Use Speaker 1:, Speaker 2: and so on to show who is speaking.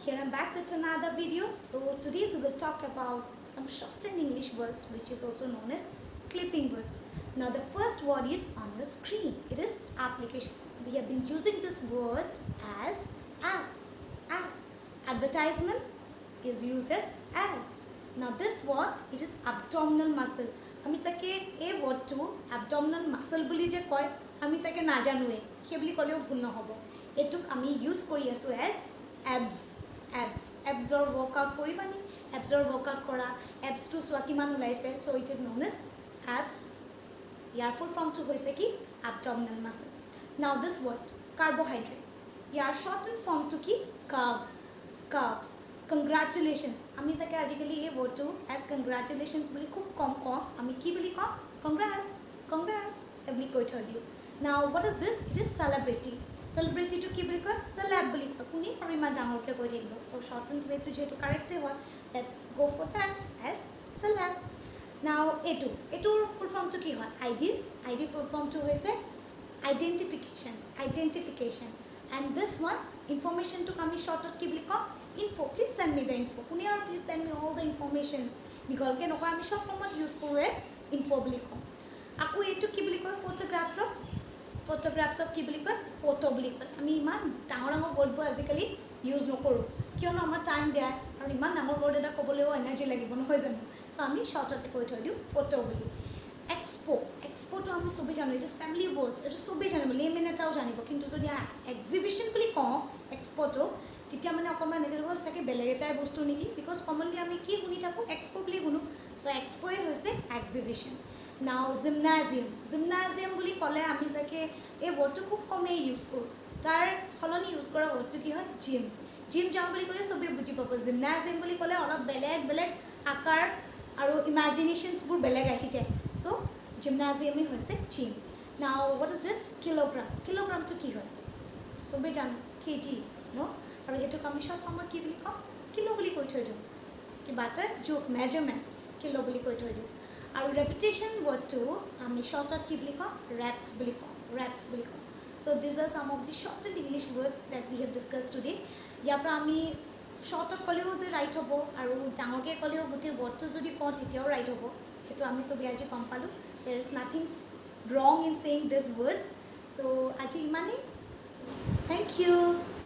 Speaker 1: here I'm back with another video. So today we will talk about some shortened English words which is also known as clipping words. Now the first word is on your screen. It is applications. We have been using this word as app. App. Advertisement is used as ad. Now this word, it is abdominal muscle. আমি সাকে এই ওয়ার্ডটো abdominal muscle বুলি যে কয় আমি সাকে না জানোৱে কি বুলি কলেও ভুল নহব এটুক আমি ইউজ কৰি আছো as abs or workout কৰিবানি abs or workout কৰা abs to সোৱা কিমান ওলাইছে so it is known as abs year full form to হৈছে কি abdominal muscle now this word carbohydrate year shortened form to কি carbs congratulations আমি সাকে আজিকালি এই ওয়ার্ডটো as congratulations বুলি খুব কম কম আমি কি বুলি কম congrats এবলি কৈ থৈ দিও now what is this it is celebrity to কি বুলি কয় celeb বুলি কয় কোনি আৰু ইমান ডাঙৰকে কৈ থাকিব so shortened way to যেটো কাৰেক্ট হয় let's go for that as celeb now এটোৰ full form to কি হয় id full form to হৈছে identification and this one information to আমি shorted কি বুলি কয় info please send me the info kuni or please send me all the informations nikolke nokoi ami short form use koru as info boli ko aku etu ki boli ko photographs of ki boli ko photo boli ko ami iman dangor word bo azikali use no koru kiono amar time jay aru iman namor word eta koboleo energy lagibo no hoy jano so ami short ate koi thoi diu photo boli expo to ami sobi jano it is family word etu sobi janibo layman etao janibo kintu jodi exhibition boli ko expo to তেতিয়া মানে অকমান negative সাকে বেলেগে যায় বস্তু নেকি because commonly আমি কি শুনি থাকো এক্সপো বুলি শুনো সো এক্সপোই হৈছে এক্সিবিশন নাও জিমনাজিয়াম বুলি কলে আমি সাকে এই ওয়ার্ডটো খুব কমে ইউজ কৰো তাৰ হলনি ইউজ কৰা ওয়ার্ডটো কি হয় জিম যাও বুলি কলে সবে বুজি পাব জিমনাজিয়াম বুলি কলে অলপ বেলেগ আকাৰ আৰু ইমাজিনেশনস বোৰ বেলেগ আহি যায় সো জিমনাজিয়ামই হৈছে জিম নাও what is this kilogram to কি হয় সবে জানো কেজি নো আৰু এটুক আমি শর্ট ফর্মত কি বুলি কওঁ কিলো বুলি কৈ থৈ দিওঁ কিবা এটা জোখ মেজাৰমেণ্ট কিলো বুলি কৈ থৈ দিওঁ আৰু ৰেপিটেশ্যন ৱৰ্ডটো আমি শৰ্টত কি বুলি কওঁ ৰেপছ বুলি কওঁ so these are some of the shortened English words that we have discussed today ইয়াৰ পৰা আমি শৰ্টত কলেও যে ৰাইট হ'ব আৰু ডাঙৰকৈ কলেও গোটেই ৱৰ্ডটো যদি কওঁ তেতিয়াও ৰাইট হ'ব সেইটো আমি সবে আজি গম পালোঁ there is nothing wrong in saying these words so আজি ইমানেই thank you